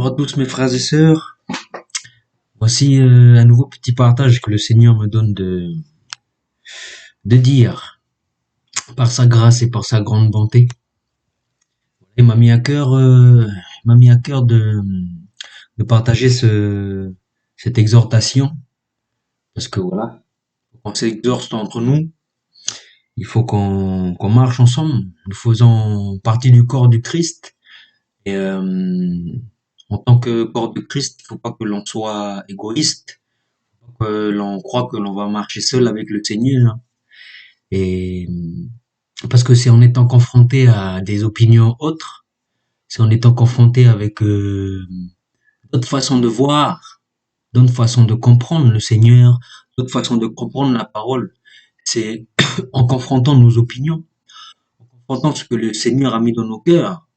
Bonjour à tous mes frères et sœurs. Voici un nouveau petit partage que le Seigneur me donne de dire par sa grâce et par sa grande bonté. Il m'a mis à cœur, de partager cette exhortation parce que voilà, on s'exhorte entre nous. Il faut qu'on marche ensemble. Nous faisons partie du corps du Christ et en tant que corps du Christ, il faut pas que l'on soit égoïste, que l'on croit que l'on va marcher seul avec le Seigneur. Et parce que c'est en étant confronté à des opinions autres, c'est en étant confronté avec d'autres façons de voir, d'autres façons de comprendre le Seigneur, d'autres façons de comprendre la parole. C'est en confrontant nos opinions, en confrontant ce que le Seigneur a mis dans nos cœurs,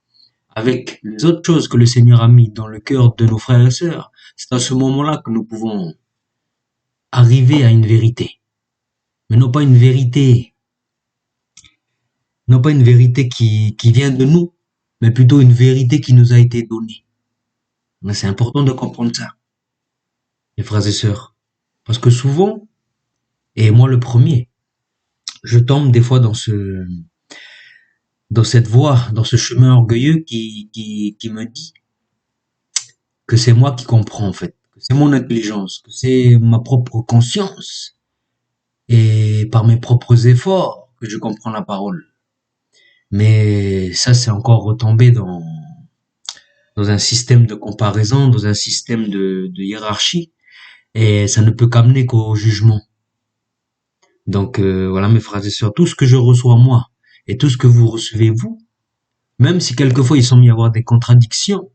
avec les autres choses que le Seigneur a mis dans le cœur de nos frères et sœurs. C'est à ce moment-là que nous pouvons arriver à une vérité. Mais non pas une vérité qui vient de nous, mais plutôt une vérité qui nous a été donnée. Mais c'est important de comprendre ça, les frères et sœurs. Parce que souvent, et moi le premier, je tombe des fois dans cette voie, dans ce chemin orgueilleux qui me dit que c'est moi qui comprends en fait, que c'est mon intelligence, que c'est ma propre conscience et par mes propres efforts que je comprends la parole. Mais ça, c'est encore retombé dans un système de comparaison, dans un système de hiérarchie, et ça ne peut qu'amener qu'au jugement. Donc voilà mes frères et sœurs, tout ce que je reçois moi et tout ce que vous recevez vous, même si quelquefois il semble y avoir des contradictions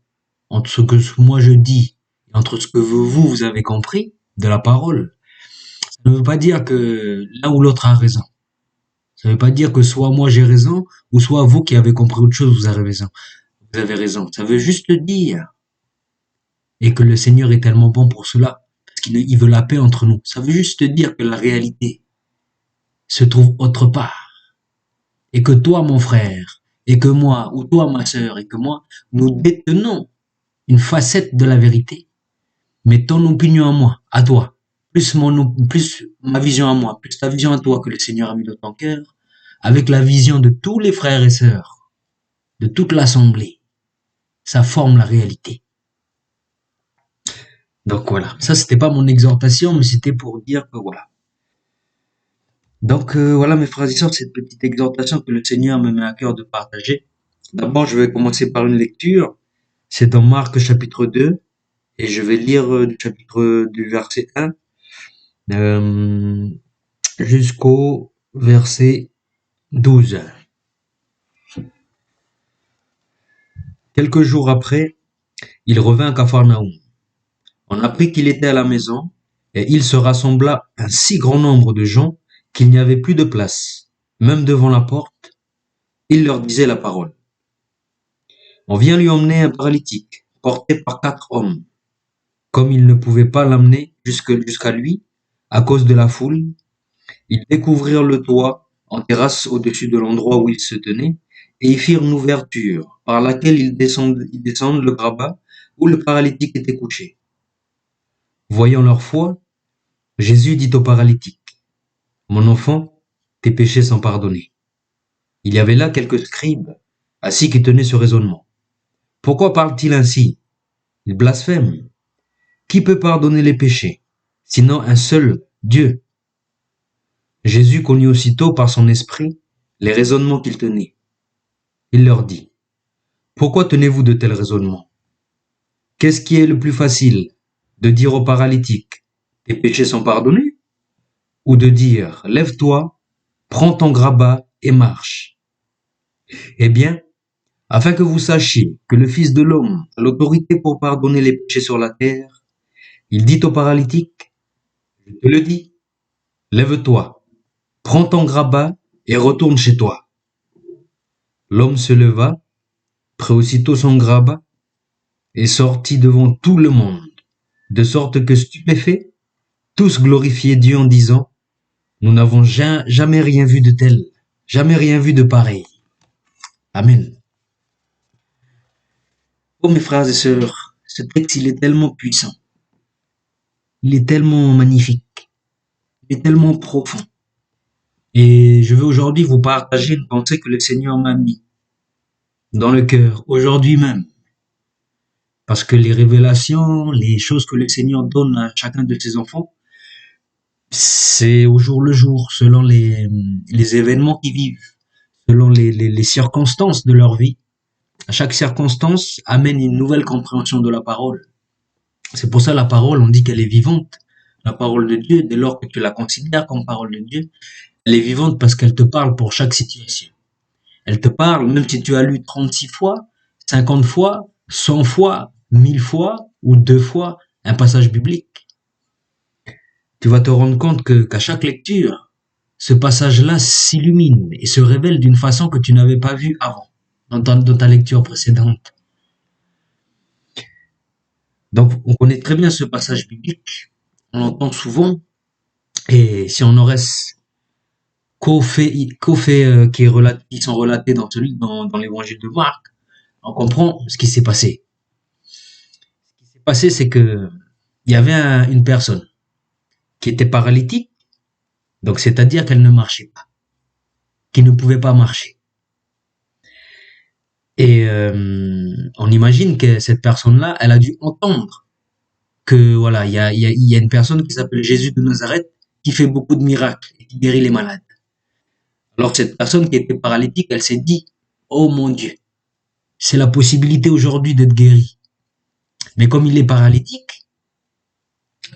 entre ce que moi je dis et entre ce que vous avez compris de la parole, ça ne veut pas dire que l'un ou l'autre a raison. Ça ne veut pas dire que soit moi j'ai raison ou soit vous qui avez compris autre chose vous avez raison. Vous avez raison. Ça veut juste dire et que le Seigneur est tellement bon pour cela parce qu'il veut la paix entre nous. Ça veut juste dire que la réalité se trouve autre part. Et que toi, mon frère, et que moi, ou toi, ma sœur, et que moi, nous détenons une facette de la vérité. Mais ton opinion à moi, à toi, plus ma vision à moi, plus ta vision à toi que le Seigneur a mis dans ton cœur, avec la vision de tous les frères et sœurs, de toute l'assemblée, ça forme la réalité. Donc voilà, ça c'était pas mon exhortation, mais c'était pour dire que voilà. Donc voilà mes frères et sœurs, cette petite exhortation que le Seigneur me met à cœur de partager. D'abord, je vais commencer par une lecture. C'est dans Marc chapitre 2 et je vais lire du verset 1 jusqu'au verset 12. Quelques jours après, il revint à Capharnaüm. On apprit qu'il était à la maison et il se rassembla un si grand nombre de gens qu'il n'y avait plus de place, même devant la porte. Il leur disait la parole. On vient lui emmener un paralytique, porté par 4 hommes. Comme ils ne pouvaient pas l'amener jusqu'à lui, à cause de la foule, ils découvrirent le toit en terrasse au-dessus de l'endroit où ils se tenaient, et y firent une ouverture par laquelle ils descendent le grabat où le paralytique était couché. Voyant leur foi, Jésus dit au paralytique, « Mon enfant, tes péchés sont pardonnés. » Il y avait là quelques scribes, assis qui tenaient ce raisonnement. Pourquoi parle-t-il ainsi? Il blasphème. Qui peut pardonner les péchés, sinon un seul Dieu? Jésus connut aussitôt par son esprit les raisonnements qu'ils tenaient. Il leur dit, pourquoi tenez-vous de tels raisonnements? Qu'est-ce qui est le plus facile, de dire au paralytique, tes péchés sont pardonnés? Ou de dire, lève-toi, prends ton grabat et marche? Eh bien, afin que vous sachiez que le Fils de l'homme a l'autorité pour pardonner les péchés sur la terre, il dit au paralytique, je te le dis, lève-toi, prends ton grabat et retourne chez toi. L'homme se leva, prit aussitôt son grabat et sortit devant tout le monde, de sorte que stupéfaits, tous glorifiaient Dieu en disant, nous n'avons jamais rien vu de tel, jamais rien vu de pareil. Amen. Oh mes frères et sœurs, ce texte, il est tellement puissant. Il est tellement magnifique. Il est tellement profond. Et je veux aujourd'hui vous partager une pensée que le Seigneur m'a mis dans le cœur, aujourd'hui même. Parce que les révélations, les choses que le Seigneur donne à chacun de ses enfants, c'est au jour le jour, selon les événements qu'ils vivent, selon les circonstances de leur vie. Chaque circonstance amène une nouvelle compréhension de la parole. C'est pour ça la parole, on dit qu'elle est vivante. La parole de Dieu, dès lors que tu la considères comme parole de Dieu, elle est vivante parce qu'elle te parle pour chaque situation. Elle te parle, même si tu as lu 36 fois, 50 fois, 100 fois, 1000 fois ou 2 fois un passage biblique. Tu vas te rendre compte qu'à chaque lecture, ce passage-là s'illumine et se révèle d'une façon que tu n'avais pas vue avant, dans ta lecture précédente. Donc, on connaît très bien ce passage biblique, on l'entend souvent, et si on en reste qu'aux faits qui sont relatés dans l'évangile de Marc, on comprend ce qui s'est passé. Ce qui s'est passé, c'est que il y avait une personne qui était paralytique, donc c'est-à-dire qu'elle ne marchait pas, qui ne pouvait pas marcher. Et on imagine que cette personne-là, elle a dû entendre que voilà, il y a une personne qui s'appelle Jésus de Nazareth qui fait beaucoup de miracles et qui guérit les malades. Alors cette personne qui était paralytique, elle s'est dit, oh mon Dieu, c'est la possibilité aujourd'hui d'être guéri. Mais comme il est paralytique,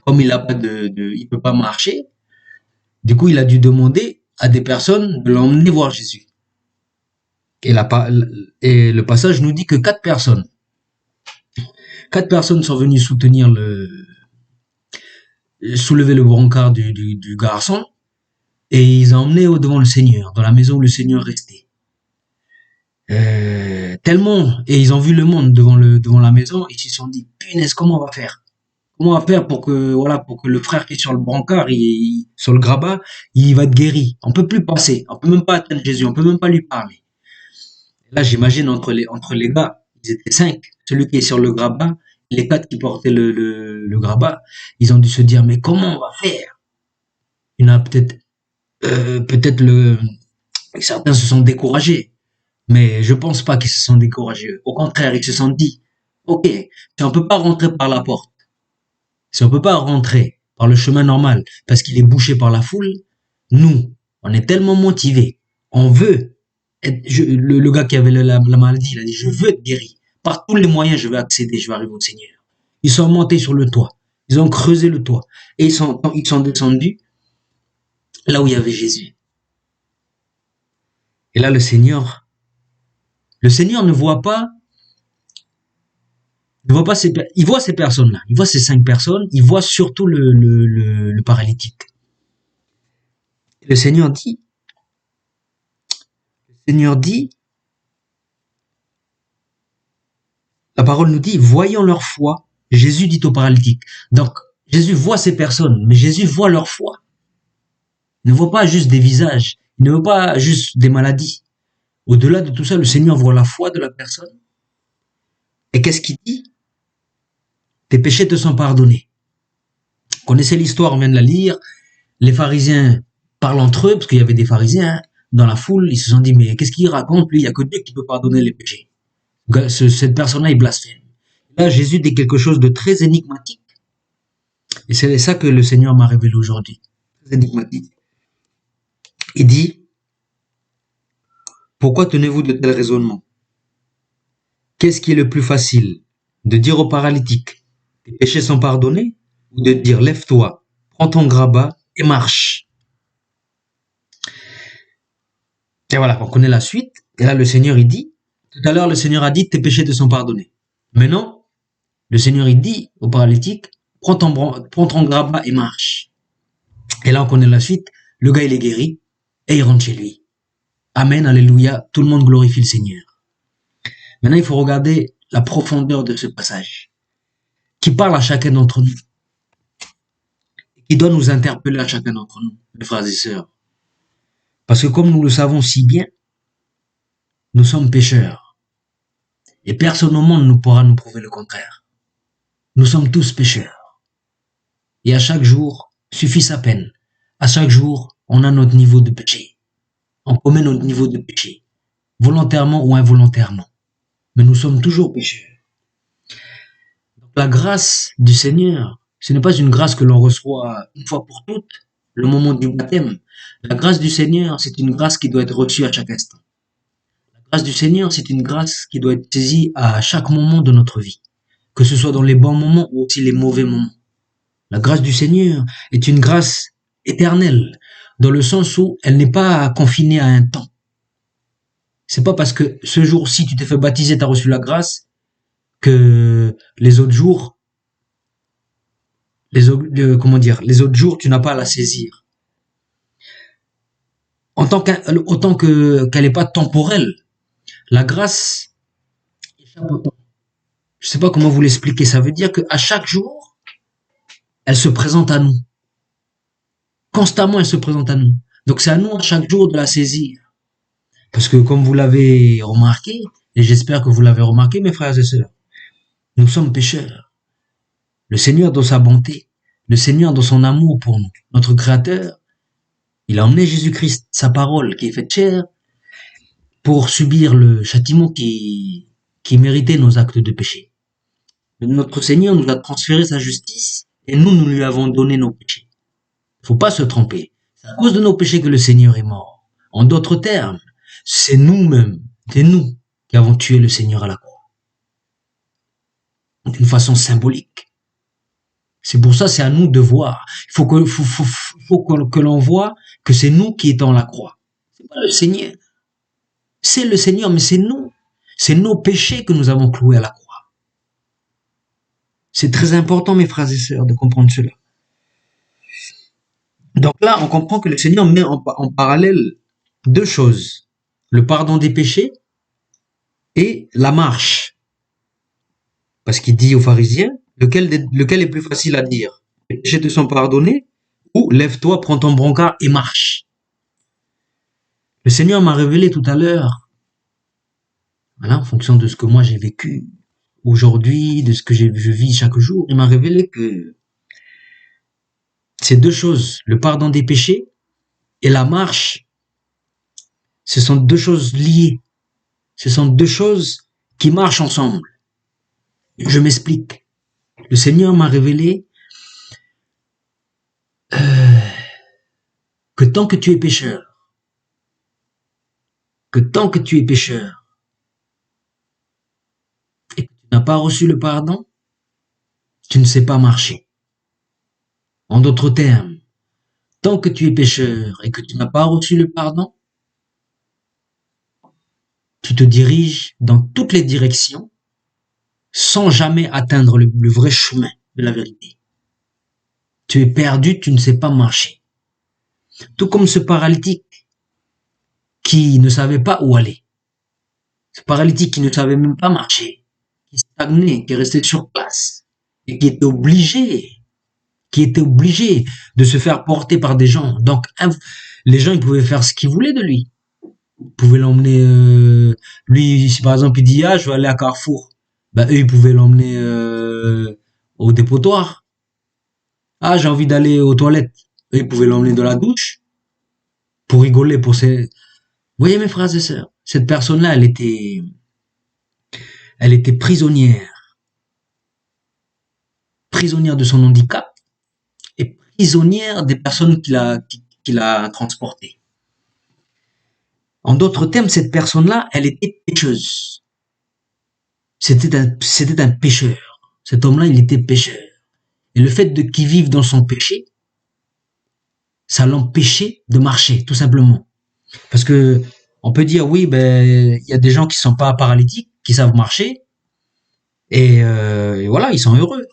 comme il a pas il peut pas marcher, du coup il a dû demander à des personnes de l'emmener voir Jésus. Et, et le passage nous dit que quatre personnes sont venues soulever le brancard du garçon, et ils ont emmené au devant le Seigneur, dans la maison où le Seigneur restait. Tellement, et ils ont vu le monde devant la maison, et ils se sont dit, punaise, comment on va faire? Comment on va faire pour que le frère qui est sur le brancard, sur le grabat, il va être guéri? On peut plus passer, on peut même pas atteindre Jésus, on peut même pas lui parler. Là, j'imagine entre les gars, ils étaient 5. Celui qui est sur le grabat, les 4 qui portaient le grabat, ils ont dû se dire, mais comment on va faire? Il y en a peut-être certains se sont découragés, mais je pense pas qu'ils se sont découragés. Au contraire, ils se sont dit, ok, si on peut pas rentrer par la porte, si on peut pas rentrer par le chemin normal, parce qu'il est bouché par la foule, nous, on est tellement motivés, on veut le gars qui avait la maladie, il a dit, je veux être guéri. Par tous les moyens, je vais accéder, je vais arriver au Seigneur. Ils sont montés sur le toit. Ils ont creusé le toit. Et ils sont descendus là où il y avait Jésus. Et là, le Seigneur il voit ces personnes-là. Il voit ces 5 personnes. Il voit surtout le paralytique. Le Seigneur dit, la parole nous dit, voyant leur foi, Jésus dit au paralytique. Donc, Jésus voit ces personnes, mais Jésus voit leur foi. Il ne voit pas juste des visages. Il ne voit pas juste des maladies. Au-delà de tout ça, le Seigneur voit la foi de la personne. Et qu'est-ce qu'il dit? Tes péchés te sont pardonnés. Vous connaissez l'histoire, on vient de la lire. Les pharisiens parlent entre eux, parce qu'il y avait des pharisiens dans la foule. Ils se sont dit, mais qu'est-ce qu'il raconte, lui? Il n'y a que Dieu qui peut pardonner les péchés. Cette personne-là, il blasphème. Là, Jésus dit quelque chose de très énigmatique. Et c'est ça que le Seigneur m'a révélé aujourd'hui. Très énigmatique. Il dit, pourquoi tenez-vous de tels raisonnements? Qu'est-ce qui est le plus facile? De dire au paralytique, tes péchés sont pardonnés? Ou de dire, lève-toi, prends ton grabat et marche? Et voilà, on connaît la suite. Et là, le Seigneur, il dit, tout à l'heure, le Seigneur a dit, tes péchés te sont pardonnés. Maintenant, le Seigneur, il dit au paralytique, prends ton grabat et marche. Et là, on connaît la suite. Le gars, il est guéri et il rentre chez lui. Amen, alléluia, tout le monde glorifie le Seigneur. Maintenant, il faut regarder la profondeur de ce passage qui parle à chacun d'entre nous, qui doit nous interpeller à chacun d'entre nous, mes frères et sœurs. Parce que comme nous le savons si bien, nous sommes pécheurs. Et personne au monde ne pourra nous prouver le contraire. Nous sommes tous pécheurs. Et à chaque jour suffit sa peine. À chaque jour, on a notre niveau de péché. On commet notre niveau de péché, volontairement ou involontairement. Mais nous sommes toujours pécheurs. La grâce du Seigneur, ce n'est pas une grâce que l'on reçoit une fois pour toutes, le moment du baptême. La grâce du Seigneur, c'est une grâce qui doit être reçue à chaque instant. La grâce du Seigneur, c'est une grâce qui doit être saisie à chaque moment de notre vie, que ce soit dans les bons moments ou aussi les mauvais moments. La grâce du Seigneur est une grâce éternelle, dans le sens où elle n'est pas confinée à un temps. C'est pas parce que ce jour-ci tu t'es fait baptiser, tu as reçu la grâce, que les autres jours, les autres jours, tu n'as pas à la saisir. Autant qu'elle n'est pas temporelle, la grâce échappe au temps. Je sais pas comment vous l'expliquer. Ça veut dire qu'à chaque jour, elle se présente à nous. Constamment, elle se présente à nous. Donc c'est à nous à chaque jour de la saisir. Parce que comme vous l'avez remarqué, et j'espère que vous l'avez remarqué, mes frères et sœurs, nous sommes pécheurs. Le Seigneur dans sa bonté, le Seigneur dans son amour pour nous, notre Créateur, il a emmené Jésus-Christ, sa parole qui est faite chair, pour subir le châtiment qui méritait nos actes de péché. Notre Seigneur nous a transféré sa justice et nous lui avons donné nos péchés. Il ne faut pas se tromper. C'est à cause de nos péchés que le Seigneur est mort. En d'autres termes, c'est nous-mêmes, c'est nous qui avons tué le Seigneur à la croix. D'une façon symbolique. C'est pour ça, c'est à nous de voir. Il faut que l'on voit que c'est nous qui étons à la croix. C'est pas le Seigneur. C'est le Seigneur, mais c'est nous. C'est nos péchés que nous avons cloués à la croix. C'est très important, mes frères et sœurs, de comprendre cela. Donc là, on comprend que le Seigneur met en parallèle deux choses. Le pardon des péchés et la marche. Parce qu'il dit aux pharisiens, lequel est plus facile à dire? Les péchés te sont pardonnés ou lève-toi, prends ton brancard et marche. Le Seigneur m'a révélé tout à l'heure, voilà, en fonction de ce que moi j'ai vécu aujourd'hui, de ce que je vis chaque jour, il m'a révélé que ces deux choses, le pardon des péchés et la marche, ce sont deux choses liées. Ce sont deux choses qui marchent ensemble. Je m'explique. Le Seigneur m'a révélé que tant que tu es pécheur, et que tu n'as pas reçu le pardon, tu ne sais pas marcher. En d'autres termes, tant que tu es pécheur et que tu n'as pas reçu le pardon, tu te diriges dans toutes les directions sans jamais atteindre le vrai chemin de la vérité. Tu es perdu, tu ne sais pas marcher. Tout comme ce paralytique qui ne savait pas où aller. Ce paralytique qui ne savait même pas marcher, qui stagnait, qui restait sur place et qui était obligé de se faire porter par des gens. Donc les gens, ils pouvaient faire ce qu'ils voulaient de lui. Ils pouvaient l'emmener, lui, si par exemple il dit je vais aller à Carrefour, ben eux ils pouvaient l'emmener au dépotoir. J'ai envie d'aller aux toilettes, eux ils pouvaient l'emmener dans la douche pour rigoler, pour ces. Vous voyez mes frères et sœurs, cette personne-là, elle était prisonnière de son handicap et prisonnière des personnes qui l'a transportée. En d'autres termes, cette personne-là, elle était pécheuse. C'était un pécheur. Cet homme-là, il était pécheur. Et le fait qu'il vive dans son péché, ça l'empêchait de marcher, tout simplement. Parce que on peut dire, oui, il y a des gens qui sont pas paralytiques, qui savent marcher, et voilà, ils sont heureux.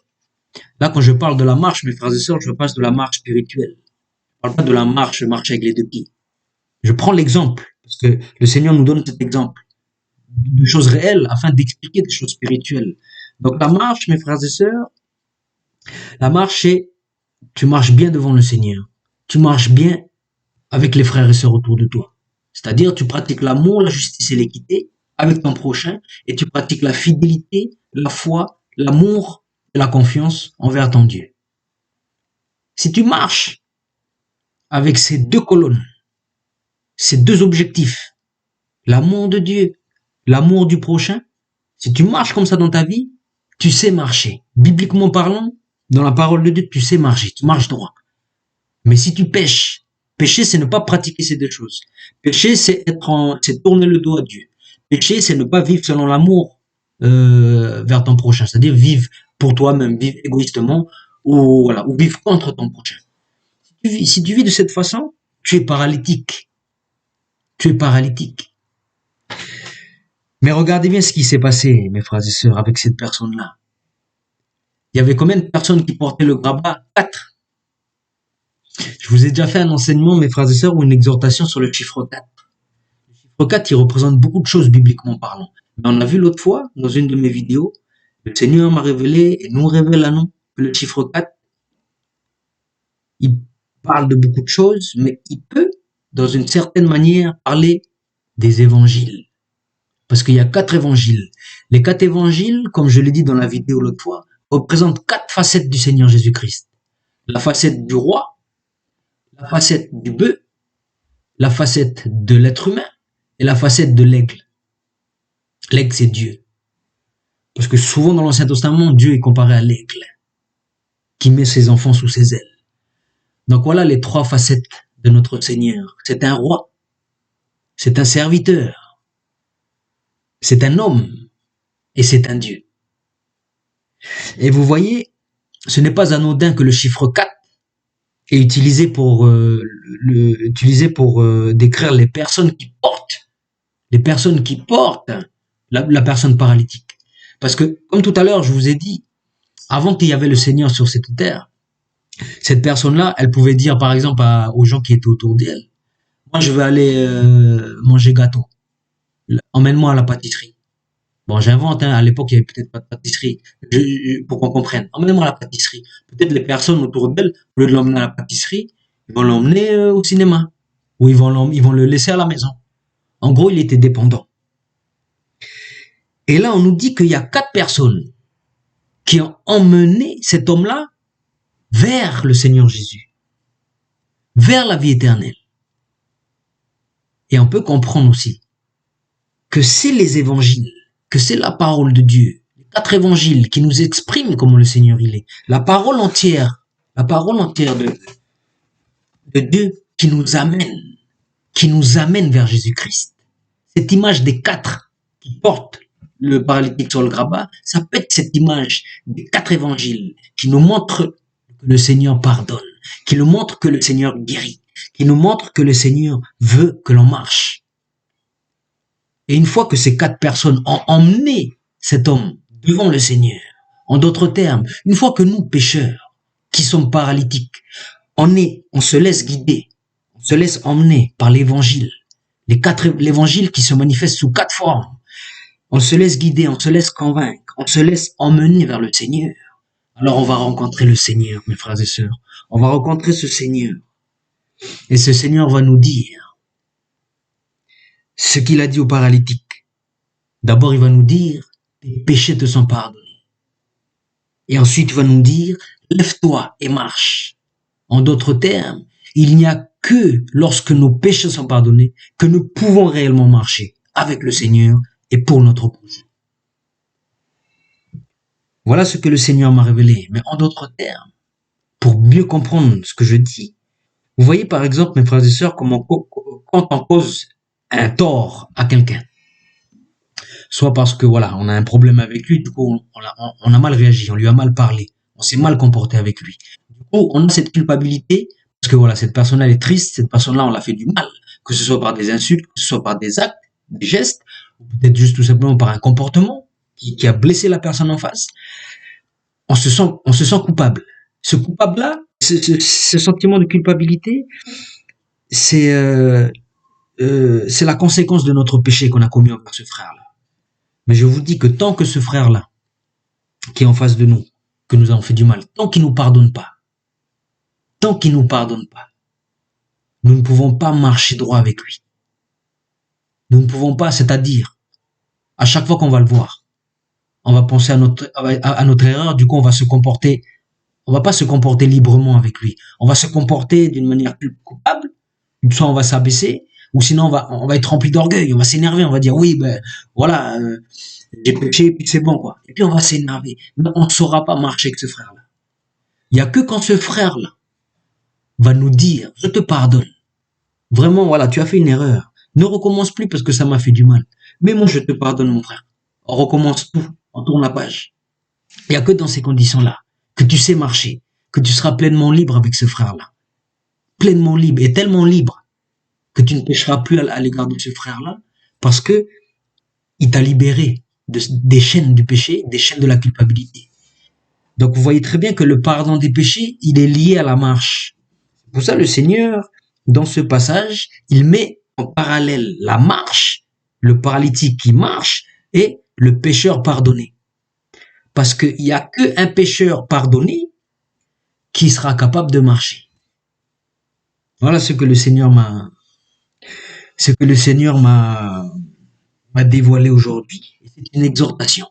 Là, quand je parle de la marche, mes frères et sœurs, je parle de la marche spirituelle. Je parle pas de la marche avec les deux pieds. Je prends l'exemple, parce que le Seigneur nous donne cet exemple de choses réelles afin d'expliquer des choses spirituelles. Donc la marche, mes frères et sœurs, la marche, c'est tu marches bien devant le Seigneur. Tu marches bien avec les frères et sœurs autour de toi. C'est-à-dire, tu pratiques l'amour, la justice et l'équité avec ton prochain, et tu pratiques la fidélité, la foi, l'amour et la confiance envers ton Dieu. Si tu marches avec ces deux colonnes, ces deux objectifs, l'amour de Dieu, l'amour du prochain, si tu marches comme ça dans ta vie, tu sais marcher. Bibliquement parlant, dans la parole de Dieu, tu sais marcher, tu marches droit. Mais si tu pêches, pécher, c'est ne pas pratiquer ces deux choses. Pécher, c'est c'est tourner le dos à Dieu. Pécher, c'est ne pas vivre selon l'amour vers ton prochain, c'est-à-dire vivre pour toi-même, vivre égoïstement, ou voilà, ou vivre contre ton prochain. Si tu vis de cette façon, tu es paralytique. Tu es paralytique. Mais regardez bien ce qui s'est passé, mes frères et sœurs, avec cette personne-là. Il y avait combien de personnes qui portaient le grabat? 4. Je vous ai déjà fait un enseignement, mes frères et sœurs, ou une exhortation sur le chiffre 4. Le chiffre 4, il représente beaucoup de choses bibliquement parlant. Mais on a vu l'autre fois, dans une de mes vidéos, le Seigneur m'a révélé et nous révèle à nous que le chiffre 4, il parle de beaucoup de choses, mais il peut, dans une certaine manière, parler des évangiles. Parce qu'il y a 4 évangiles. Les 4 évangiles, comme je l'ai dit dans la vidéo l'autre fois, représentent 4 facettes du Seigneur Jésus-Christ. La facette du roi, la facette du bœuf, la facette de l'être humain et la facette de l'aigle. L'aigle, c'est Dieu. Parce que souvent dans l'Ancien Testament, Dieu est comparé à l'aigle qui met ses enfants sous ses ailes. Donc voilà les 3 facettes de notre Seigneur. C'est un roi, c'est un serviteur, c'est un homme et c'est un Dieu. Et vous voyez, ce n'est pas anodin que le chiffre 4 est utilisé pour décrire les personnes qui portent la personne paralytique. Parce que, comme tout à l'heure, je vous ai dit, avant qu'il y avait le Seigneur sur cette terre, cette personne-là, elle pouvait dire, par exemple, aux gens qui étaient autour d'elle, moi, je vais aller manger gâteau. Emmène-moi à la pâtisserie. Bon, j'invente, hein, à l'époque, il n'y avait peut-être pas de pâtisserie. Pour qu'on comprenne. Emmène-moi à la pâtisserie. Peut-être les personnes autour d'elle, au lieu de l'emmener à la pâtisserie, ils vont l'emmener au cinéma. Ou ils vont le laisser à la maison. En gros, il était dépendant. Et là, on nous dit qu'il y a 4 personnes qui ont emmené cet homme-là vers le Seigneur Jésus, vers la vie éternelle. Et on peut comprendre aussi que c'est les évangiles, que c'est la parole de Dieu, les 4 évangiles qui nous expriment comment le Seigneur il est, la parole entière de Dieu qui nous amène vers Jésus-Christ. Cette image des 4 qui portent le paralytique sur le grabat, ça peut être cette image des 4 évangiles qui nous montrent que le Seigneur pardonne, qui nous montrent que le Seigneur guérit, qui nous montrent que le Seigneur veut que l'on marche. Et une fois que ces 4 personnes ont emmené cet homme devant le Seigneur, en d'autres termes, une fois que nous, pécheurs, qui sommes paralytiques, on se laisse guider, on se laisse emmener par l'évangile, l'évangile qui se manifeste sous 4 formes, on se laisse guider, on se laisse convaincre, on se laisse emmener vers le Seigneur. Alors on va rencontrer le Seigneur, mes frères et sœurs. On va rencontrer ce Seigneur. Et ce Seigneur va nous dire ce qu'il a dit aux paralytiques. D'abord, il va nous dire, tes péchés te sont pardonnés. Et ensuite, il va nous dire, lève-toi et marche. En d'autres termes, il n'y a que lorsque nos péchés sont pardonnés que nous pouvons réellement marcher avec le Seigneur et pour notre projet. Voilà ce que le Seigneur m'a révélé. Mais en d'autres termes, pour mieux comprendre ce que je dis, vous voyez par exemple, mes frères et sœurs, comment quand on cause un tort à quelqu'un, soit parce que voilà, on a un problème avec lui, du coup on a mal réagi, on lui a mal parlé, on s'est mal comporté avec lui. Du coup, on a cette culpabilité parce que voilà, cette personne-là elle est triste, cette personne-là on l'a fait du mal, que ce soit par des insultes, que ce soit par des actes, des gestes, ou peut-être juste tout simplement par un comportement qui a blessé la personne en face. On se sent coupable. Ce coupable-là, ce sentiment de culpabilité, c'est la conséquence de notre péché qu'on a commis envers ce frère-là. Mais je vous dis que tant que ce frère-là, qui est en face de nous, que nous avons fait du mal, tant qu'il nous pardonne pas, nous ne pouvons pas marcher droit avec lui. Nous ne pouvons pas, c'est-à-dire, à chaque fois qu'on va le voir, on va penser à notre erreur, du coup on va pas se comporter librement avec lui. On va se comporter d'une manière plus coupable, soit on va s'abaisser, ou sinon on va être rempli d'orgueil, on va s'énerver, on va dire oui, ben voilà, j'ai péché, puis c'est bon quoi. Et puis on va s'énerver. Mais on ne saura pas marcher avec ce frère-là. Il y a que quand ce frère-là va nous dire, je te pardonne. Vraiment, voilà, tu as fait une erreur. Ne recommence plus parce que ça m'a fait du mal. Mais moi, je te pardonne, mon frère. On recommence tout. On tourne la page. Il n'y a que dans ces conditions-là que tu sais marcher, que tu seras pleinement libre avec ce frère-là. Pleinement libre et tellement libre que tu ne pécheras plus à l'égard de ce frère-là parce que il t'a libéré des chaînes du péché, des chaînes de la culpabilité. Donc vous voyez très bien que le pardon des péchés, il est lié à la marche. Pour ça, le Seigneur, dans ce passage, il met en parallèle la marche, le paralytique qui marche et le pécheur pardonné. Parce qu'il n'y a qu'un pécheur pardonné qui sera capable de marcher. Voilà ce que le Seigneur m'a dévoilé aujourd'hui. C'est une exhortation.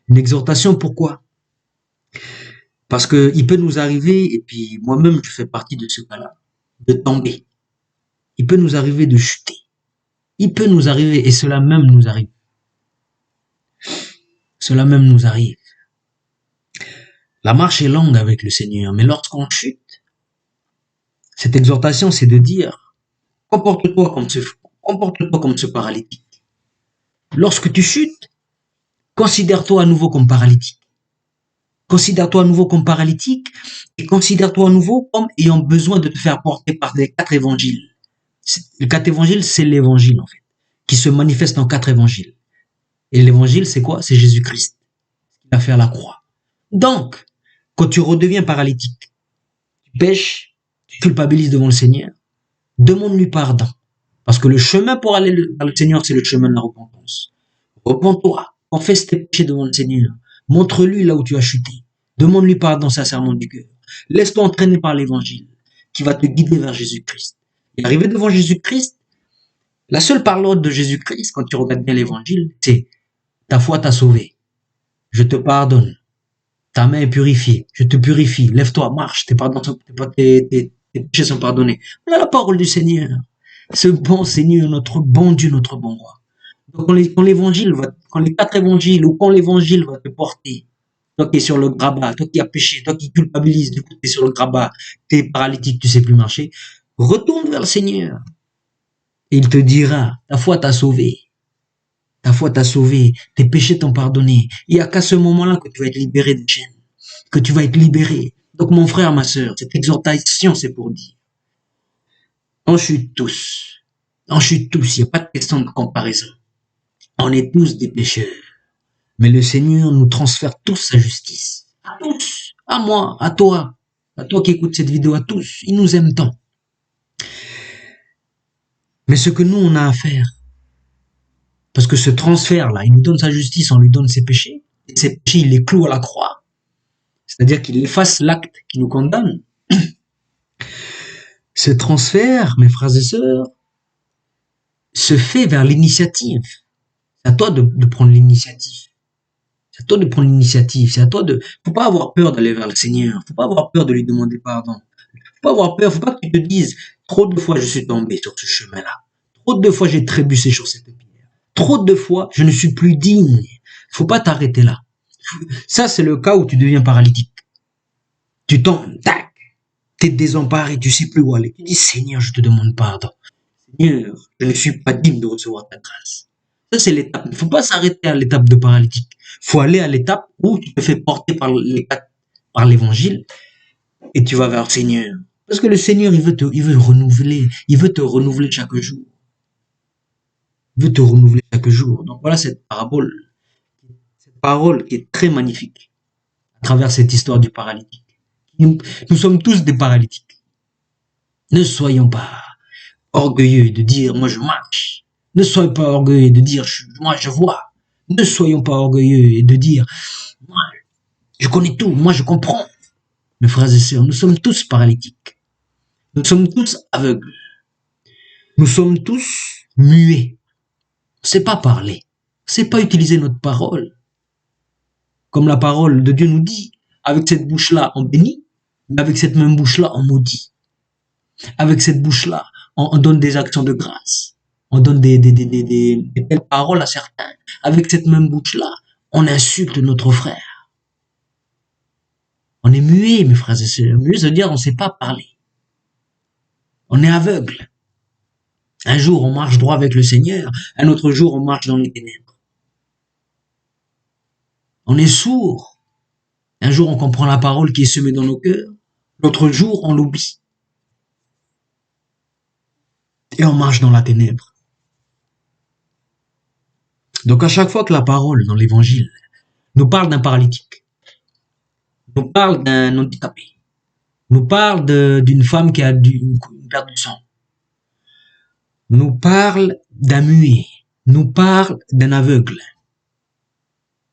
Une exhortation pourquoi? Parce que il peut nous arriver, et puis moi-même je fais partie de ce cas-là, de tomber. Il peut nous arriver de chuter. Il peut nous arriver, et cela même nous arrive. Cela même nous arrive. La marche est longue avec le Seigneur, mais lorsqu'on chute, cette exhortation, c'est de dire, comporte-toi comme ce paralytique. Lorsque tu chutes, considère-toi à nouveau comme paralytique. Considère-toi à nouveau comme paralytique et considère-toi à nouveau comme ayant besoin de te faire porter par les 4 évangiles. Les 4 évangiles, c'est l'évangile, en fait, qui se manifeste en 4 évangiles. Et l'évangile, c'est quoi? C'est Jésus-Christ, qui a fait à la croix. Donc, quand tu redeviens paralytique, tu pêches, tu culpabilises devant le Seigneur, demande-lui pardon. Parce que le chemin pour aller vers le Seigneur, c'est le chemin de la repentance. Repends-toi, confesse tes péchés devant le Seigneur. Montre-lui là où tu as chuté. Demande-lui pardon sincèrement du cœur. Laisse-toi entraîner par l'évangile qui va te guider vers Jésus-Christ. Et arrivé devant Jésus-Christ, la seule parole de Jésus-Christ, quand tu regardes bien l'évangile, c'est ta foi t'a sauvé. Je te pardonne. Ta main est purifiée. Je te purifie. Lève-toi, marche. Tes péchés sont pardonnés. Voilà la parole du Seigneur. Ce bon Seigneur, notre bon Dieu, notre bon roi. Donc quand les 4 évangiles ou quand l'évangile va te porter, toi qui es sur le grabat, toi qui as péché, toi qui culpabilise, du coup tu es sur le grabat, tu es paralytique, tu sais plus marcher, retourne vers le Seigneur. Et il te dira, ta foi t'a sauvé. Ta foi t'a sauvé, tes péchés t'ont pardonné. Il n'y a qu'à ce moment-là que tu vas être libéré des chaînes, que tu vas être libéré. Donc mon frère, ma sœur, cette exhortation, c'est pour dire, on chute tous. On chute tous, il n'y a pas de question de comparaison. On est tous des pécheurs. Mais le Seigneur nous transfère tous sa justice. À tous. À moi, à toi qui écoutes cette vidéo, à tous. Il nous aime tant. Mais ce que nous, on a à faire, parce que ce transfert-là, il nous donne sa justice, on lui donne ses péchés. Et ses péchés, il les cloue à la croix. C'est-à-dire qu'il efface l'acte qui nous condamne. Ce transfert, mes frères et sœurs, se fait vers l'initiative. C'est à toi de prendre l'initiative. C'est à toi de prendre l'initiative. C'est à toi de. Faut pas avoir peur d'aller vers le Seigneur. Faut pas avoir peur de lui demander pardon. Faut pas avoir peur. Faut pas que tu te dises trop de fois je suis tombé sur ce chemin-là. Trop de fois j'ai trébuché sur cette pierre. Trop de fois je ne suis plus digne. Faut pas t'arrêter là. Ça c'est le cas où tu deviens paralytique. Tu tombes, tac, t'es désemparé, tu sais plus où aller. Tu dis Seigneur, je te demande pardon. Seigneur, je ne suis pas digne de recevoir ta grâce. Ça c'est l'étape. Il ne faut pas s'arrêter à l'étape de paralytique. Il faut aller à l'étape où tu te fais porter par l'évangile et tu vas vers le Seigneur. Parce que le Seigneur, il veut te renouveler chaque jour. Il veut te renouveler chaque jour. Donc voilà cette parole qui est très magnifique à travers cette histoire du paralytique. Nous sommes tous des paralytiques. Ne soyons pas orgueilleux de dire moi je marche. Ne soyons pas orgueilleux de dire moi je vois. Ne soyons pas orgueilleux et de dire moi je connais tout, moi je comprends. Mes frères et sœurs, nous sommes tous paralytiques. Nous sommes tous aveugles. Nous sommes tous muets. On ne sait pas parler. On ne sait pas utiliser notre parole. comme la parole de Dieu nous dit, avec cette bouche-là, on bénit, mais avec cette même bouche-là, on maudit. Avec cette bouche-là, on donne des actions de grâce. On donne des belles paroles à certains. Avec cette même bouche-là, on insulte notre frère. On est muet, mes frères et sœurs. Muet, ça veut dire on ne sait pas parler. On est aveugle. Un jour, on marche droit avec le Seigneur. Un autre jour, on marche dans les ténèbres. On est sourd. Un jour, on comprend la parole qui est semée dans nos cœurs. L'autre jour, on l'oublie. Et on marche dans la ténèbre. Donc, à chaque fois que la parole dans l'évangile nous parle d'un paralytique, nous parle d'un handicapé, nous parle d'une femme qui a une perte de sang, nous parle d'un muet, nous parle d'un aveugle.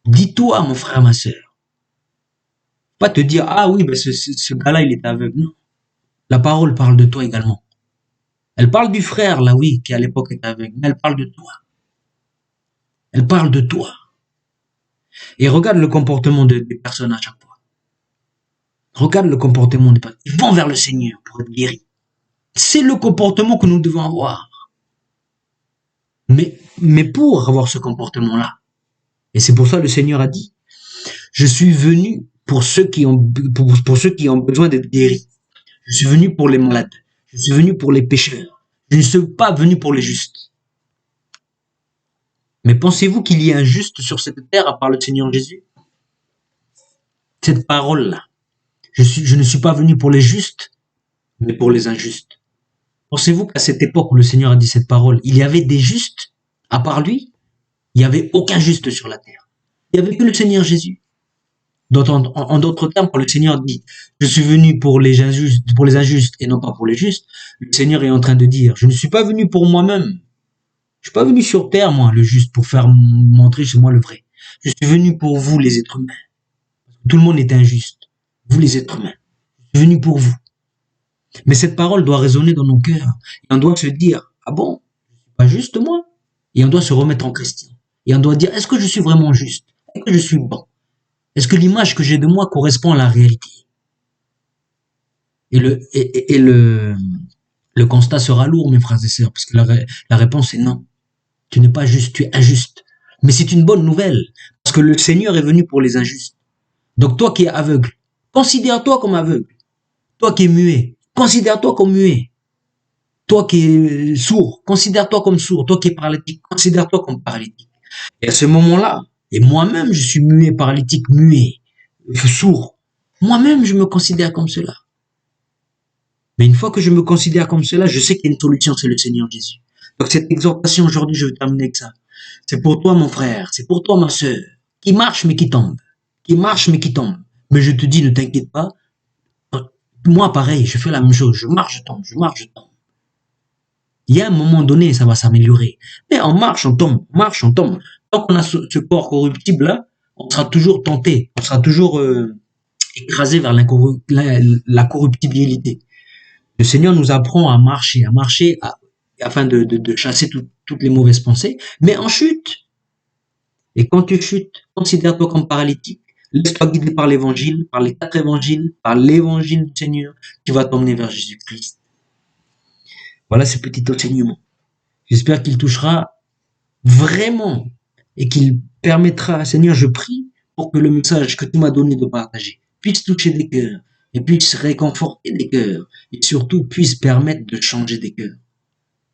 Dis-toi, mon frère, ma sœur, pas te dire, ah oui, ben ce gars-là, il est aveugle. Non. La parole parle de toi également. Elle parle du frère, là, oui, qui à l'époque était aveugle, mais elle parle de toi. Elle parle de toi. Et regarde le comportement des personnes à chaque fois. Regarde le comportement des personnes. Ils vont vers le Seigneur pour être guéris. C'est le comportement que nous devons avoir. Mais pour avoir ce comportement-là, et c'est pour ça que le Seigneur a dit, je suis venu pour ceux qui ont besoin d'être guéris. Je suis venu pour les malades. Je suis venu pour les pécheurs. Je ne suis pas venu pour les justes. Mais pensez-vous qu'il y ait un juste sur cette terre à part le Seigneur Jésus? Cette parole-là. Je ne suis pas venu pour les justes, mais pour les injustes. Pensez-vous qu'à cette époque où le Seigneur a dit cette parole, il y avait des justes à part lui? Il n'y avait aucun juste sur la terre. Il n'y avait que le Seigneur Jésus. En d'autres termes, quand le Seigneur dit « Je suis venu pour les injustes et non pas pour les justes », le Seigneur est en train de dire « Je ne suis pas venu pour moi-même. Je suis pas venu sur terre, moi, le juste, pour faire montrer chez moi le vrai. Je suis venu pour vous, les êtres humains. Tout le monde est injuste. Vous, les êtres humains. Je suis venu pour vous. » Mais cette parole doit résonner dans nos cœurs. Et on doit se dire « Ah bon, je suis pas juste, moi ?» Et on doit se remettre en question. Et on doit dire « Est-ce que je suis vraiment juste? Est-ce que je suis bon? Est-ce que l'image que j'ai de moi correspond à la réalité ?» Et le constat sera lourd, mes frères et sœurs, parce que la réponse est non. Tu n'es pas juste, tu es injuste. Mais c'est une bonne nouvelle, parce que le Seigneur est venu pour les injustes. Donc toi qui es aveugle, considère-toi comme aveugle. Toi qui es muet, considère-toi comme muet. Toi qui es sourd, considère-toi comme sourd. Toi qui es paralytique, considère-toi comme paralytique. Et à ce moment-là, et moi-même je suis muet, paralytique, muet, sourd. Moi-même je me considère comme cela. Mais une fois que je me considère comme cela, je sais qu'il y a une solution, c'est le Seigneur Jésus. Donc cette exhortation aujourd'hui, je vais terminer avec ça. C'est pour toi mon frère, c'est pour toi ma sœur, qui marche mais qui tombe. Qui marche mais qui tombe. Mais je te dis, ne t'inquiète pas. Moi pareil, je fais la même chose. Je marche, je tombe, je marche, je tombe. Il y a un moment donné, ça va s'améliorer. Mais on marche, on tombe, on marche, on tombe. Tant qu'on a ce corps corruptible-là, on sera toujours tenté, on sera toujours écrasé vers la corruptibilité. Le Seigneur nous apprend à marcher, afin de chasser toutes les mauvaises pensées, mais en chute. Et quand tu chutes, considère-toi comme paralytique. Laisse-toi guider par l'évangile, par les 4 évangiles, par l'évangile du Seigneur, qui va t'emmener vers Jésus-Christ. Voilà ce petit enseignement. J'espère qu'il touchera vraiment et qu'il permettra, Seigneur, je prie pour que le message que tu m'as donné de partager puisse toucher des cœurs et puisse réconforter des cœurs et surtout puisse permettre de changer des cœurs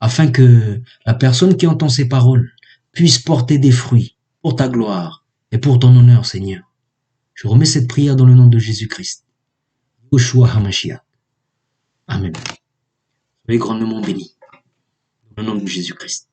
afin que la personne qui entend ces paroles puisse porter des fruits pour ta gloire et pour ton honneur, Seigneur. Je remets cette prière dans le nom de Jésus-Christ. Yoshua HaMashiach. Amen. Soyez grandement bénis. Dans le nom de Jésus-Christ.